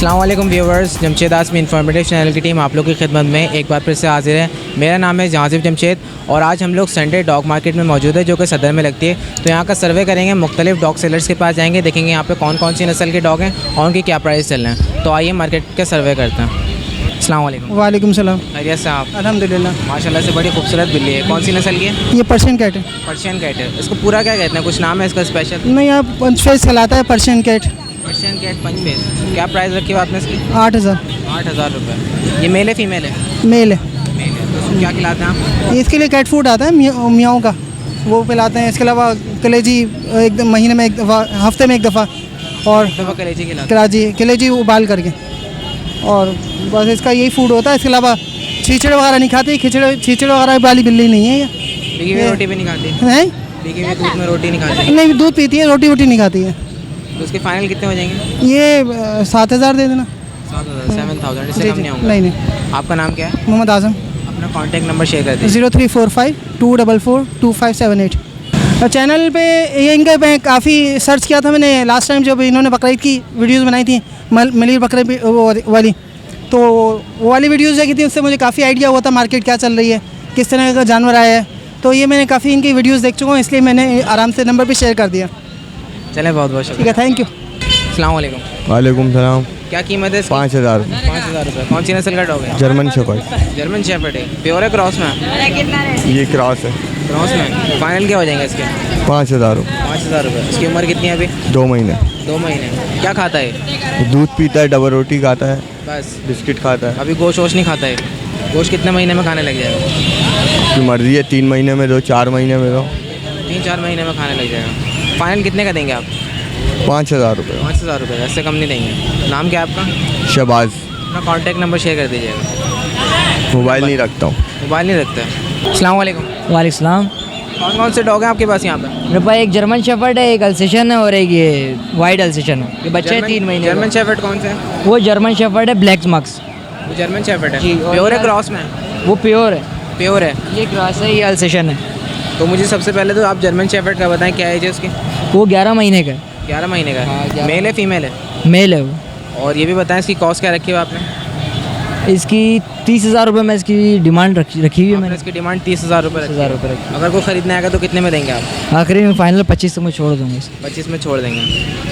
अस्सलाम वालेकुम viewers, Jamshed आसमी informative channel की टीम आप लोग की खिदमत में एक बार फिर से हाजिर है। मेरा नाम है जहाजिब जमशेद और आज हम लोग संडे डॉग मार्केट में मौजूद है जो कि सदर में लगती है। तो यहाँ का सर्वे करेंगे, मुख्तलिफ डॉग सेलर्स के पास जाएंगे, देखेंगे यहाँ पे कौन कौन सी नस्ल के डॉग हैं और उनकी क्या प्राइस चल रहे हैं। तो आइए मार्केट के सर्वे करते हैं। अस्सलाम वालेकुम। वालेकुम सलाम। खैरियत से आप? अल्हम्दुलिल्लाह। माशाल्लाह से बड़ी खूबसूरत बिल्ली है। कौन सी नस्ल की है? ये पर्शियन कैट है। पर्शियन कैट है। इसको पूरा क्या कहते हैं, कुछ नाम है इसका स्पेशल? नहीं, आप पंच फेस कहलाता है Persian cat. Persian cat punch face. क्या प्राइस रखी हुई आपने इसकी? 8,000। 8,000 रुपये। ये मेल है फीमेल है? मेल है। मेल है। तो इसको क्या खिलाते हैं आप? इसके लिए कैट फूड आता है मियाओं का, वो पिलाते हैं। इसके अलावा कलेजी एक महीने में एक दफ़ा, हफ्ते में एक दफ़ा, और कलेजी खिलाते कलेजी उबाल करके, और बस इसका यही फूड होता है। इसके अलावा छीछड़ वगैरह नहीं खाती। छीछड़ वगैरह वाली बिल्ली नहीं है ये। भीगी हुई रोटी भी नहीं खाती है? भीगी हुई दूध में रोटी नहीं खाती? नहीं, दूध पीती है, रोटी वोटी नहीं खाती है। तो उसके फाइनल कितने हो जाएंगे? ये 7,000 दे देना। 7,000 इससे कम नहीं होगा? नहीं। आपका नाम क्या है? मोहम्मद आज़म। अपना कॉन्टैक्ट नंबर शेयर कर दीजिए। 0345-244-2578। चैनल पे ये इनका मैं काफ़ी सर्च किया था मैंने लास्ट टाइम जब इन्होंने बकरीद की वीडियोस बनाई थी, मलिर बकरीद वाली, तो वो वाली वीडियोस जो की थी उससे मुझे काफ़ी आइडिया हुआ था मार्केट क्या चल रही है, किस तरह का जानवर आया है। तो ये मैंने काफ़ी इनकी वीडियोस देख चुका हूँ, इसलिए मैंने आराम से नंबर पे शेयर कर दिया। चलें, बहुत बहुत ठीक शुक्रिया। है, थैंक यू। अस्सलाम वालेकुम। वालेकुम सलाम। क्या कीमत है इसकी? 5,000। 5,000 रुपये। कौन सी नस्ल का डॉग है? German shepherd. जर्मन शेफर्ड है। प्योर है क्रॉस में? ये क्रॉस है। क्रॉस में। फाइनल क्या हो जाएंगे इसके? 5,000। 5,000 रुपये। इसकी उम्र कितनी है अभी? 2 महीने। 2 महीने। क्या खाता है? दूध पीता है, डबल रोटी खाता है, बस बिस्किट खाता है। अभी गोश्त वोश नहीं खाता है? गोश्त कितने महीने में खाने लग जाएगा? की मर्जी है, 3 महीने में दो, 4 महीने में दो। 3-4 महीने में खाने लग जाएगा। फाइनल कितने का देंगे आप? 5,000 रुपये। 5,000 रुपये। इससे कम नहीं देंगे। नाम क्या है आपका? शहबाज। अपना कॉन्टैक्ट नंबर शेयर कर दीजिएगा। मोबाइल नहीं रखता हूँ। मोबाइल नहीं रखते? अस्सलाम वालेकुम। वालेकुम सलाम। कौन कौन से डॉग हैं आपके पास यहाँ पे? मेरे पास एक जर्मन शेफर्ड है, एक अल्सेशन है और एक ये वाइट अल्सेशन है। ये बच्चा है 3 महीने जर्मन का। शेफर्ड कौन सा है? वो जर्मन शेफर्ड है, ब्लैक मक्स। वो जर्मन शेफर्ड है। जी, और प्योर है ये- क्रॉस में? वो प्योर है। प्योर है। ये क्रॉस है, ये अल्सेशन है। तो मुझे सबसे पहले तो आप जर्मन शेफर्ड का बताएं, क्या एज है उसकी? वो 11 महीने का है। 11 महीने का हाँ, है। 11 मेल है फीमेल है? मेल है वो। और ये भी बताएं इसकी कॉस्ट क्या रखी हुई है आपने? इसकी 30,000 रुपये में इसकी डिमांड रखी हुई है आपने मैंने। इसकी डिमांड 30,000 रुपये रखी 30,000 है। रुपये रखी। अगर कोई ख़रीदने आएगा तो कितने में देंगे आप? आखिरी में फाइनल 25 तक मैं छोड़ दूँगा इसको। 25 में छोड़ देंगे।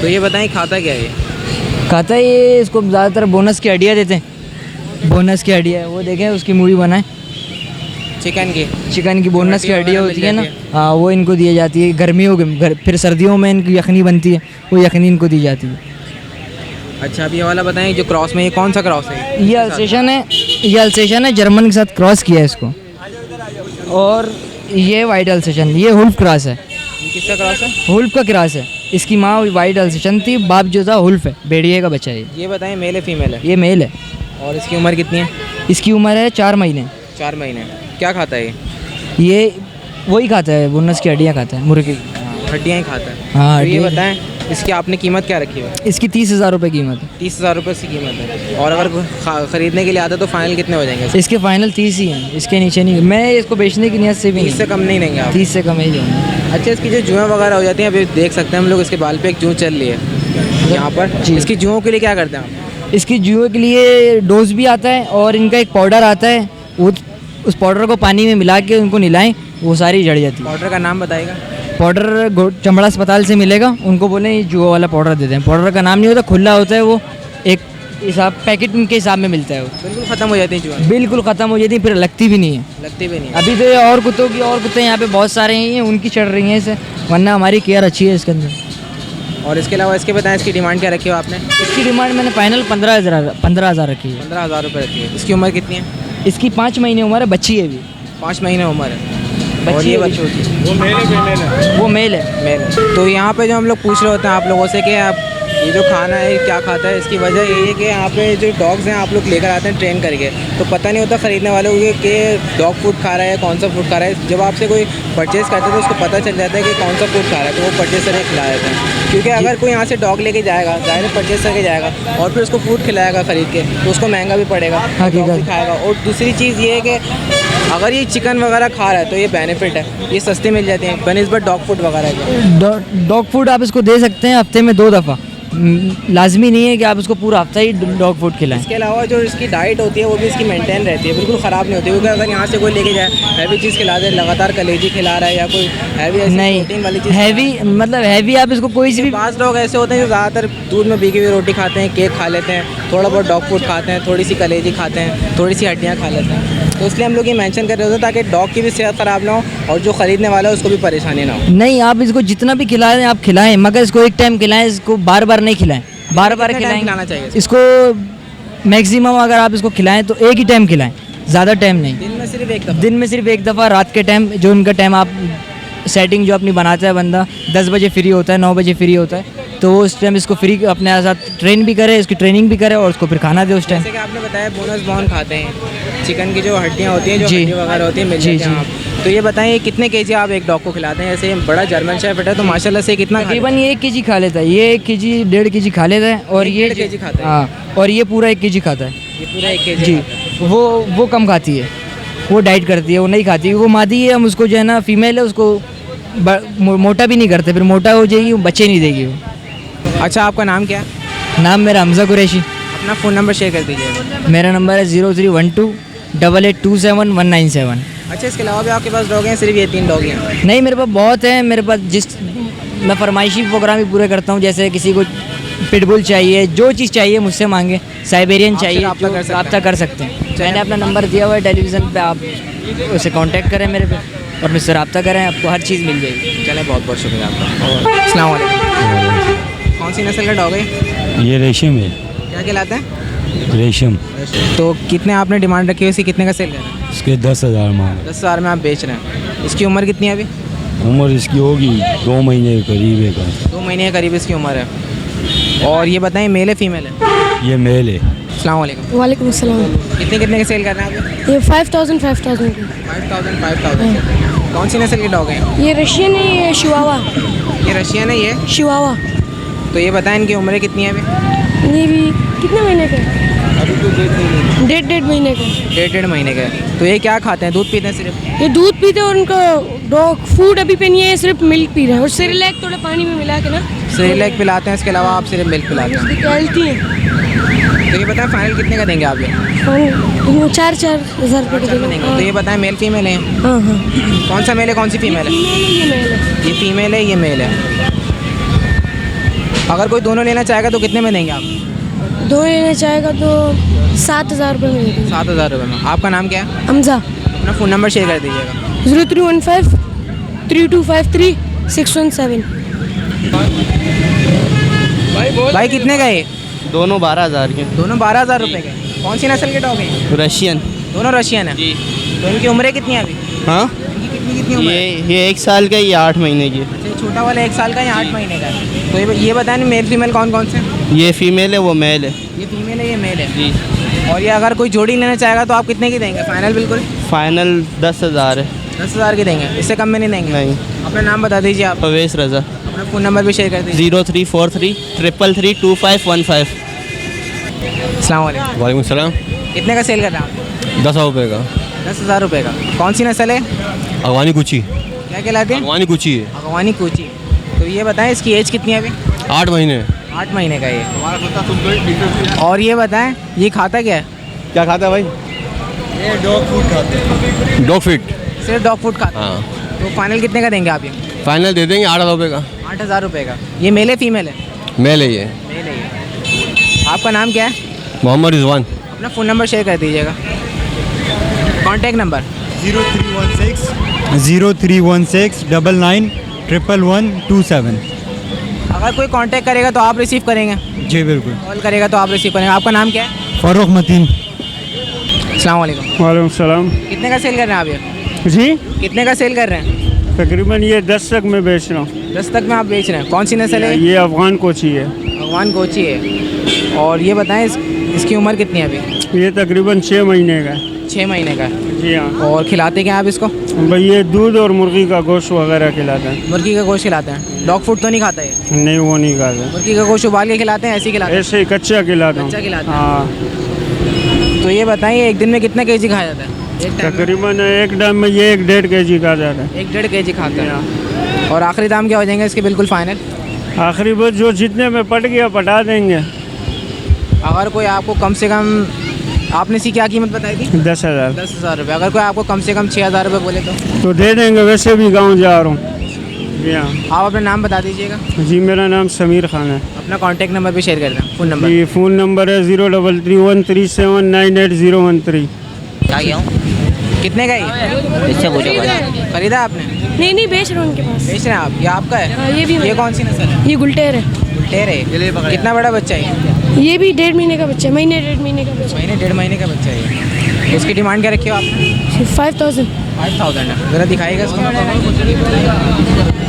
तो ये बताएं खाता क्या है ये? खाता है ये, इसको ज़्यादातर बोनस की हड्डियाँ देते हैं। बोनस की हड्डियाँ है, वो देखें उसकी मूवी बनाए। चिकन की? चिकन की बोनस की हड्डियाँ हड्डियाँ वगैरह होती है मिल ना, जाती हाँ, वो इनको दी जाती है गर्मियों के फिर सर्दियों में इनकी यखनी बनती है, वो यखनी इनको दी जाती है। अच्छा, अब ये वाला बताएं जो क्रॉस में, ये कौन सा क्रॉस है? ये अल्सेशन है, ये अल्सेशन है, जर्मन के साथ क्रॉस किया है इसको। और ये वाइट अल्सेशन, ये हुल्फ क्रॉस है। किसका क्रॉस है? हुल्फ का क्रॉस है। इसकी माँ वाइट अल्सेशन थी, बाप जो था हुल्फ है, भेड़िए का बच्चा है ये बताएं मेल है फीमेल है? ये मेल है। और इसकी उम्र कितनी है? इसकी उम्र है 4 महीने। 4 महीने। क्या खाता है ये? ये वही खाता है, बोनस की हड्डियाँ खाता है, मुर्गी की। हड्डियाँ ही खाता है। हाँ, तो ये हड्डियाँ। बताएं इसकी आपने कीमत क्या रखी है? इसकी 30,000 रुपये कीमत है। 30,000 रुपये इसकी कीमत है। और अगर ख़रीदने के लिए आता तो फाइनल कितने हो जाएंगे? इसके फाइनल 30 ही हैं, इसके नीचे नहीं। मैं इसको बेचने की नीयत से भी 30 से कम नहीं देंगे आप? 30 से कम ही दूँगा। अच्छा, इसकी जो जुएँ वगैरह हो जाती हैं, अभी देख सकते हैं हम लोग, इसके बाल पे एक जूँ चल रही है यहाँ पर। जी। इसकी जुओं के लिए क्या करते हैं आप? इसकी जुए के लिए डोज भी आता है और इनका एक पाउडर आता है, वो उस पाउडर को पानी में मिला के उनको नहलाएं, वो सारी जड़ जाती है। पाउडर का नाम बताइएगा। पाउडर चमड़ा अस्पताल से मिलेगा, उनको बोलें ये जुआ वाला पाउडर दे दें। पाउडर का नाम नहीं होता, खुला होता है, वो एक हिसाब पैकेट के हिसाब में मिलता है। वो बिल्कुल ख़त्म हो जाती है जुएँ? बिल्कुल ख़त्म हो जाती है, फिर लगती भी नहीं है। लगती भी नहीं है। अभी तो ये और कुत्ते यहाँ पे बहुत सारे हैं, उनकी चढ़ रही हैं इसे, वरना हमारी केयर अच्छी है इसके अंदर। और इसके अलावा इसके बताएं इसकी डिमांड क्या रखी हो आपने? इसकी डिमांड मैंने फाइनल 15,000 रखी है। 15,000 रुपये रखी है। इसकी उम्र कितनी है? इसकी 5 महीने उम्र है, बच्ची है अभी। 5 महीने उम्र है। और बच्ची ये है, बच्ची छोटी। वो मेल है? वो मेल है। मेल। तो यहाँ पे जो हम लोग पूछ रहे होते हैं आप लोगों से कि आप ये जो खाना है क्या खाता है, इसकी वजह यही है कि यहाँ पे जो डॉग्स हैं आप लोग लेकर आते हैं ट्रेन करके, तो पता नहीं होता ख़रीदने वालों को कि डॉग फूड खा रहा है, कौन सा फूड खा रहा है। जब आपसे कोई परचेज़ करता है तो उसको पता चल जाता है कि कौन सा फूड खा रहा है, तो वो परचेज़ करके खिला देते हैं। क्योंकि अगर कोई यहाँ से डॉग लेके जाएगा, ज़ाहिर है परचेज़ करके जाएगा और फिर उसको फूड खिलाएगा ख़रीद के, तो उसको महंगा भी पड़ेगा, डॉग भी खाएगा। और दूसरी चीज़ ये है कि अगर ये चिकन वगैरह खा रहा है तो ये बेनिफिट है, ये सस्ते मिल जाते हैं बनिस्बत डॉग फूड वगैरह के। डॉग फूड आप इसको दे सकते हैं हफ्ते में 2 दफ़ा, लाजमी नहीं है कि आप उसको पूरा हफ्ता ही डॉग फूड खिलाएं। इसके अलावा जो इसकी डाइट होती है वो भी इसकी मेंटेन रहती है, बिल्कुल ख़राब नहीं होती, क्योंकि अगर यहाँ से कोई लेके जाए हैवी चीज़ खिला दे, लगातार कलेजी खिला रहा है या कोई हैवी नहीं, प्रोटीन वाली चीज़, हैवी मतलब हैवी आप इसको कोई सी भी बाज़ लोग ऐसे होते हैं जो ज़्यादातर दूध में भीगी हुई रोटी खाते हैं, केक खा लेते हैं, थोड़ा बहुत डॉग फूड खाते हैं, थोड़ी सी कलेजी खाते हैं, थोड़ी सी हड्डियाँ खा लेते हैं। तो इसलिए हम लोग ये मेंशन कर रहे होते हैं ताकि डॉग की भी सेहत ख़राब ना हो और जो ख़रीदने वाला है उसको भी परेशानी ना हो। नहीं, आप इसको जितना भी खिला रहे हैं आप खिलाएं, मगर इसको एक टाइम खिलाएं, इसको बार बार नहीं खिलाएं। बार बार कितना टाइम खिलाना खिलाएं चाहिए इसको मैक्सिमम अगर आप इसको खिलाएं तो एक ही टाइम खिलाएं, ज़्यादा टाइम नहीं। दिन में सिर्फ एक दफ़ा? दिन में सिर्फ एक दफ़ा, रात के टाइम जो उनका टाइम आप सेटिंग जो अपनी बनाता है बंदा, 10 बजे फ्री होता है, 9 बजे फ्री होता है, तो वो उस टाइम इसको फ्री अपने साथ ट्रेन भी करे, इसकी ट्रेनिंग भी करे और उसको फिर खाना दे उस टाइम। जैसे कि आपने बताया बोनस बॉन खाते हैं, चिकन की जो हड्डियाँ होती हैं, जो जी। हड्डी वगैरह होती है मिल जी, जाती हैं जी। आप। तो ये बताएं कितने केजी आप एक डॉग को खिलाते हैं? जैसे बड़ा जर्मन शेफर्ड है तो माशाल्लाह से कितना खा तकरीबन ये 1 केजी खा लेता है, ये 1 केजी 1.5 केजी खा लेता है और ये 1.5 केजी खाता है? हाँ, और ये पूरा 1 केजी खाता है। ये पूरा 1 केजी जी, खाता है। वो कम खाती है, वो डाइट करती है, वो नहीं खाती, वो मादी है, हम उसको जो है ना फीमेल है उसको मोटा भी नहीं करते, फिर मोटा हो जाएगी, बच्चे नहीं देगी वो। अच्छा, आपका नाम क्या है? नाम मेरा हमजा कुरैशी। अपना फ़ोन नंबर शेयर कर दीजिएगा। मेरा नंबर है 0312 8827 197। अच्छा, इसके अलावा भी आपके पास डॉग हैं? सिर्फ ये 3 डॉग हैं? नहीं, मेरे पास बहुत है, मेरे पास मैं फरमाइशी प्रोग्राम भी पूरे करता हूँ, जैसे किसी को पिटबुल चाहिए, जो चीज़ चाहिए मुझसे मांगे, साइबेरियन आपसे चाहिए, रब्ता कर सकते हैं। रब्ता कर सकते हैं। मैंने अपना नंबर दिया हुआ है टेलीविज़न पे, आप उसे कांटेक्ट करें मेरे पे और मुझसे रब्ता करें, आपको हर चीज़ मिल जाएगी। चलें, बहुत बहुत शुक्रिया आपका। अस्सलाम वालेकुम। कौन सी नस्ल का डॉग है? ये रेशम है, क्या कहलाता है? रेशम। तो कितने आपने डिमांड रखी है, इसी कितने का सेल कर रहे हैं? इसके 10,000 मांग। 10,000 में आप बेच रहे हैं। इसकी उम्र कितनी है अभी? उम्र इसकी होगी 2 महीने के करीब है का। 2 महीने के करीब इसकी उम्र है। और ये बताएं मेल है फीमेल है? ये मेल है। अस्सलाम वालेकुम। वालेकुम अस्सलाम। कितने के सेल कर रहे हैं आप? ये 5,000 की 5,000 कौन सी नस्ल के डॉग हैं? ये रशियन है, ये शिवावा। ये रशियन है ये? शिवावा। तो ये बताएं इनकी उम्र कितनी है अभी? ये भी कितने महीने का है? अभी तो 1.5 महीने का। 1.5 महीने का है। तो ये क्या खाते हैं? दूध पीते हैं सिर्फ? ये दूध पीते हैं और उनका डॉग फूड अभी पे नहीं है, ये सिर्फ मिल्क पी रहे हैं और सिरिलैक थोड़ा पानी में मिला के ना सेरेलैक पिलाते हैं, इसके अलावा आप सिर्फ मिल्क पिलाते हैं। उसकी हेल्थी है। तो ये बताएं फाइनल कितने का देंगे आप ये? और 4,000 रुपये के देंगे। तो ये बताएं मेल फीमेल है? हाँ हाँ, कौन सा मेल है, कौन सी फीमेल है? ये मेल है। ये फीमेल है, ये मेल है। अगर कोई दोनों लेना चाहेगा तो कितने में देंगे आप? 2 लेना चाहेगा तो 7,000 रुपये मिलेगा। 7,000 रुपये में। आपका नाम क्या है? हमजा। अपना फ़ोन नंबर शेयर कर दीजिएगा। 0315 3253 617। भाई कितने का है? दोनों 12,000 के। दोनों 12,000 रुपये के। कौन सी नस्ल के डॉग हैं? रशियन। दोनों रशियन है। जी। तो इनकी उम्रें कितनी है अभी? हाँ, इनकी कितनी उम्र है? ये 1 साल का, ये 8 महीने की। अच्छा, ये छोटा वाला 1 साल का या 8 महीने का है? तो ये बताएं मेल फीमेल कौन कौन से हैं? ये फीमेल है, वो मेल है। ये फीमेल है, ये मेल है। जी। और ये अगर कोई जोड़ी लेना चाहेगा तो आप कितने की देंगे फाइनल? बिल्कुल फाइनल 10,000 है। 10,000 की देंगे, इससे कम में नहीं देंगे? नहीं। अपना नाम बता दीजिए आप। परवेज़ रज़ा। अपना फ़ोन नंबर भी शेयर कर दीजिए। 0343 333 2515। अस्सलाम वालेकुम। वालेकुम सलाम। कितने का सेल कर रहे हैं आप? 10 रुपये का। 10,000 रुपये का। कौन सी नस्ल है? अगवानी कुची। क्या कहलाती है? अगवानी कुची है। अगवानी कोची। तो ये बताएं इसकी एज कितनी है अभी? 8 महीने। 8 महीने का ये। और ये बताएं ये खाता क्या है? क्या खाता है भाई? ये डॉग फूड खाता है। Dog feed. सिर्फ डॉग फूड खाता है। हाँ। तो फाइनल कितने का देंगे आप ये? फाइनल दे देंगे 8,000 रुपये का। 8,000 रुपये का। ये मेल है फीमेल है? मेल है ये। मेल है ये। आपका नाम क्या है? मोहम्मद रिजवान। अपना फ़ोन नंबर शेयर कर दीजिएगा। Contact number? 0316 99 11127। अगर कोई कांटेक्ट करेगा तो आप रिसीव करेंगे? जी बिल्कुल। कॉल करेगा तो आप रिसीव करेंगे। आपका नाम क्या है? फ़ारूक मतीन। अस्सलाम वालेकुम। वालेकुम सलाम। कितने का सेल कर रहे हैं आप ये? जी, कितने का सेल कर रहे हैं? तकरीबन ये 10 तक में बेच रहा हूँ। 10 तक में आप बेच रहे हैं। कौन सी नस्ल है? ये अफगान कोची है। भगवान कोची है। और ये बताएं इसकी उम्र कितनी है अभी? ये तकरीबन 6 महीने का है। 6 महीने का है। जी हाँ। और खिलाते क्या आप इसको? भाई ये दूध और मुर्गी का गोश्त वगैरह खिलाते हैं। मुर्गी का गोश्त खिलाते हैं? डॉग फूड तो नहीं खाता है? नहीं, वो नहीं खाता। मुर्गी का गोश्त उबाल के खिलाते हैं, ऐसे ही खिलाते ऐसे ही कच्चा खिलाता हूँ। कच्चा खिलाते हैं। हाँ। तो ये बताइए एक दिन में कितना केजी खाया जाता है? एक टाइम में? तकरीबन एक टाइम में ये 1-1.5 kg का जाता है। 1-1.5 केजी खाता है। और आखिरी दाम क्या हो जाएंगे इसके बिल्कुल फाइनल? आखिरी बस जो जितने में पट गया पटा देंगे। अगर कोई आपको कम से कम, आपने इसकी क्या कीमत बताई थी? 10,000। 10,000 रुपये। अगर कोई आपको कम से कम 6,000 रुपये बोले तो दे देंगे, वैसे भी गांव जा रहा हूँ। जी हाँ। आप अपना नाम बता दीजिएगा। जी मेरा नाम समीर खान है। अपना कॉन्टैक्ट नंबर भी शेयर कर दें, फ़ोन नंबर। जी फ़ोन नंबर है 033137988013। क्या गया हूँ? कितने का ये? इससे पूछो भाई। खरीदा आपने? नहीं बेच रहा हूँ उनके पास। बेच रहे हैं आप? ये आपका है? हाँ, ये भी ये कौन सी नस्ल है? ये गुलटेर है। गुलटेर है। कितना बड़ा बच्चा है? ये भी 1.5 महीने का बच्चा है, महीने 1.5 महीने का बच्चा महीने 1.5 महीने का बच्चा है ये। इसकी डिमांड क्या रखी हो आपने? है। 5,000। 5,000 है। ज़रा दिखाइएगा इसको।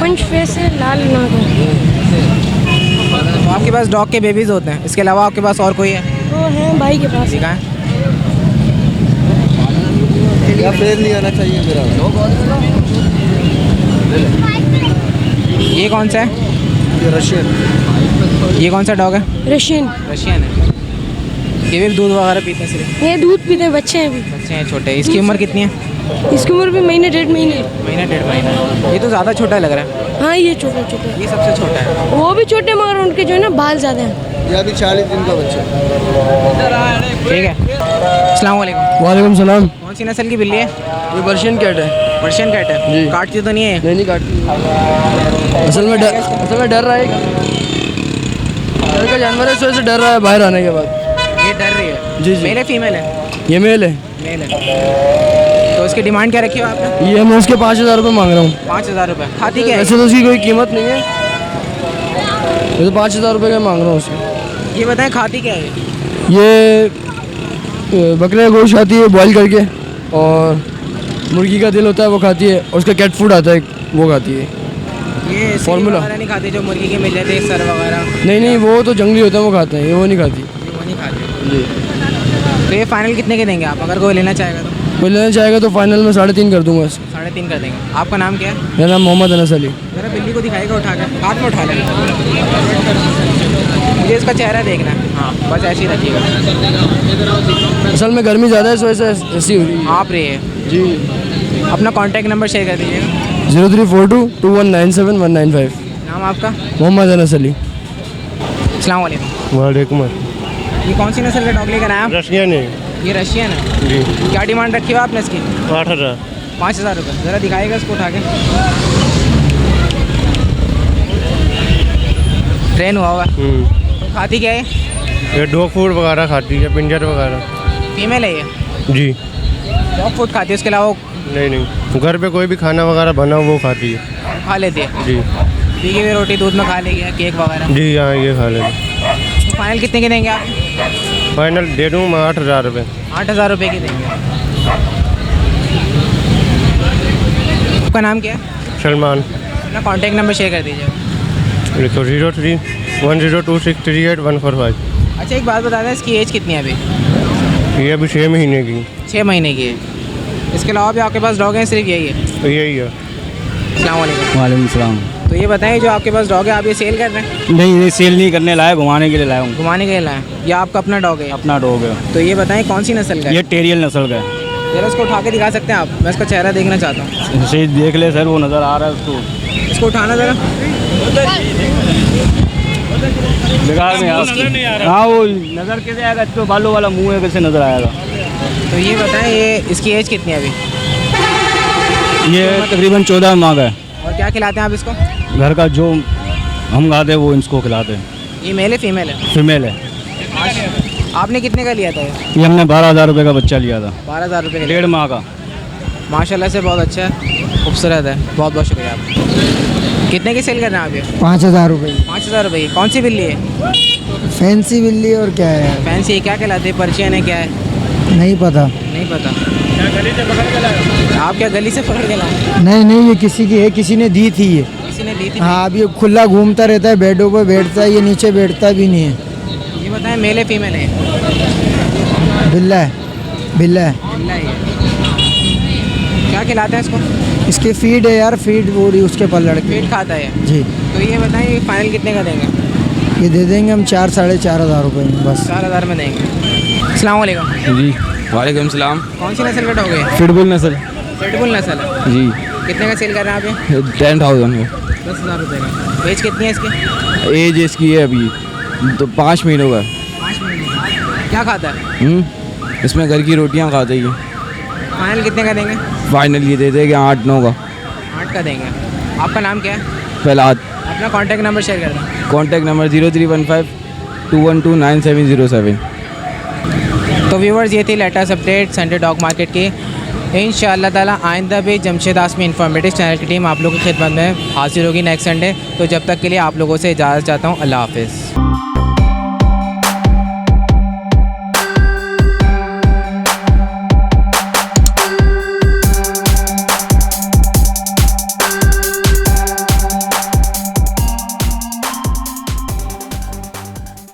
पंच फेस है, लाल नाक है। तो आपके पास डॉग के बेबीज़ होते हैं, इसके अलावा आपके पास और कोई है? वो है भाई के पास। दिखाएं। या फेल नहीं आना चाहिए मेरा। ये कौन सा है? ये रशियन। ये कौन सा डॉग है? रशियन। रशियन है। ये भी दूध वगैरह पीते हैं सिर्फ? ये दूध पीते हैं, बच्चे हैं अभी। बच्चे हैं छोटे। इसकी उम्र कितनी है? इसकी उम्र भी महीने 1.5 महीने। महीना 1.5 महीना। ये तो ज़्यादा छोटा लग रहा है। हाँ ये छोटा छोटा है। ये सबसे छोटा है। वो भी छोटे मगर उनके जो है ना बाल ज़्यादा हैं। ये अभी 40 दिन का बच्चा है। ठीक है। अस्सलाम वालेकुम। वालेकुम सलाम। कौन सी नस्ल की बिल्ली है? ये पर्शियन कैट है। पर्शियन कैट है। जी। काटती तो नहीं है? नहीं काटती। असल में डर रहा है, घर का जानवर है, इस वजह से डर रहा है बाहर आने के बाद। ये डर रही है? जी, जी। मेल है फीमेल है? ये मेल है। मेल है। तो इसकी डिमांड क्या रखी हो आपने? ये मैं उसके 5,000 रुपये मांग रहा हूँ। 5,000 रुपये। खाती क्या है? वैसे तो उसकी कोई कीमत नहीं है, मैं तो 5,000 रुपये का मांग रहा हूँ उसके। ये बताएं खाती क्या है? ये बकरे का गोश्त खाती है बॉईल करके, और मुर्गी का दिल होता है वो खाती है, और उसका कैट फूड आता है वो खाती है। ये फॉर्मूला वगैरह नहीं खाती जो मुर्गी के मिल जाते हैं, सर वगैरह? नहीं वो तो जंगली होता है वो खाते हैं, ये वो नहीं खाती। वो नहीं खाते। जी। तो ये फाइनल कितने के देंगे आप, अगर कोई लेना चाहेगा तो? कोई लेना चाहेगा तो फाइनल में 3.5 कर दूंगा इसको। 3.5 कर देंगे। आपका नाम क्या है? मेरा नाम मोहम्मद अनस अली। मेरा बिल्ली को दिखाएगा उठा कर, हाथ में उठा लेना। मुझे इसका चेहरा देखना है। हाँ बस ऐसे ही रखिएगा। असल में गर्मी ज़्यादा है, इस वजह से ऐसी हो रही है। आप रही है जी। अपना कॉन्टैक्ट नंबर शेयर कर दीजिएगा। 03422197 195। नाम आपका? मोहम्मद अनस अली। अस्सलाम वालेकुम। वालेकुम। ये कौन सी नस्ल का डॉग लेकर आए आप? रशियन है। ये रशियन है। जी। क्या डिमांड रखी हो आपने इसकी? 8,000। 5,000 रुपये। ज़रा दिखाएगा इसको उठा के। ट्रेन हुआ हुआ। खाती क्या है? ये डॉग फूड वगैरह खाती है, पिंजर वगैरह। फीमेल है ये? जी। डॉग फूड खाती है, उसके अलावा नहीं घर पे कोई भी खाना वगैरह बना वो खाती है। खा लेती है? जी। पी हुई रोटी दूध में खा लेगी, केक वगैरह? जी हाँ ये खा लेंगे। तो फाइनल कितने के देंगे आप? फाइनल दे दूँ मैं 8,000 रुपये। 8,000 रुपये की देंगे। आपका नाम क्या है? सलमान। अपना कॉन्टैक्ट नंबर शेयर कर दीजिए। लिखो 0310263845। अच्छा एक बात बता दें, इसकी एज कितनी है अभी? ये अभी 6 महीने की। 6 महीने की है। इसके अलावा भी आपके पास डॉग हैं, सिर्फ यही है? तो यही है। अस्सलाम वालेकुम। वालेकुम सलाम। तो ये बताएं, जो आपके पास डॉग है आप ये सेल कर रहे हैं? नहीं ये सेल नहीं करने लाया, घुमाने के लिए लाया हूँ। घुमाने के लिए लाए? ये आपका अपना डॉग है? अपना डॉग है। तो ये बताएं कौन सी नस्ल का है? ये टेरियल नस्ल का है। जरा इसको उठा के दिखा सकते हैं आप? मैं इसका चेहरा देखना चाहता हूँ। इसे देख ले सर, वो नज़र आ रहा है उसको। इसको उठाना ज़रा। बेकार में हाँ वो नज़र कैसे आएगा, इसको बालों वाला मुँह है, कैसे नज़र आएगा? तो ये बताएं, ये इसकी एज कितनी है अभी? ये तकरीबन 14 माह का है। और क्या खिलाते हैं आप इसको? घर का जो हम खाते हैं वो इसको खिलाते हैं। ये मेल है फीमेल है? फीमेल है। आपने कितने का लिया था ये? ये हमने 12,000 रुपये का बच्चा लिया था। 12,000 रुपये का? 1.5 माह का। माशाल्लाह से बहुत अच्छा है, खूबसूरत है। बहुत बहुत शुक्रिया आपका। कितने की सेल कर रहे हैं आप ये? 5,000 रुपये। 5,000 रुपये। कौन सी बिल्ली है? फैंसी बिल्ली और क्या है? फैंसी क्या कहलाते हैं? पर्शियन है क्या है? नहीं पता। नहीं पता। आप क्या गली से पकड़ के लाए? नहीं ये किसी की है, किसी ने दी थी ये। किसी ने दी थी? हाँ अब ये खुला घूमता रहता है, बेडों पर बैठता है, ये नीचे बैठता भी नहीं है। ये बताएं मेल है फीमेल है? बिल्ला है। बिल्ला ही है। क्या खिलाते हैं इसको? इसकी फीड है यार, फीड पूरी उसके पर लड़के। पेट खाता है? जी। तो ये बताएं, ये फाइनल कितने का देंगे? ये दे देंगे हम 4-4,500 रुपये में बस। 4,000 में देंगे। अस्सलाम वालेकुम। जी। वालेकुम सलाम। कौन सी नस्ल का डॉग है? फिटबुल नस्ल। पिटबुल नस्ल है? जी। कितने का सेल कर रहे हैं आप ये? 10,000 में। 10,000 रुपये का। एज कितनी है इसकी? एज इसकी है अभी तो 5 महीनों का। 5 महीने। क्या खाता है? इसमें घर की रोटियां खाते ही। फाइनल कितने का देंगे? फाइनल ये दे देंगे 8-9 का। 8 का देंगे। आपका नाम क्या है? फैलाद। अपना कॉन्टैक्ट नंबर शेयर कर दें। Contact number 0315 212 9707। तो व्यूवर्स, ये थी latest update Sunday dog market की। इंशाअल्लाह ताला आइंदा भी जमशेदास में इंफॉर्मेटिव चैनल की टीम आप लोगों की खिदमत में हाजिर होगी नेक्स्ट संडे। तो जब तक के लिए आप लोगों से इजाज़त चाहता हूँ। अल्लाह हाफिज़।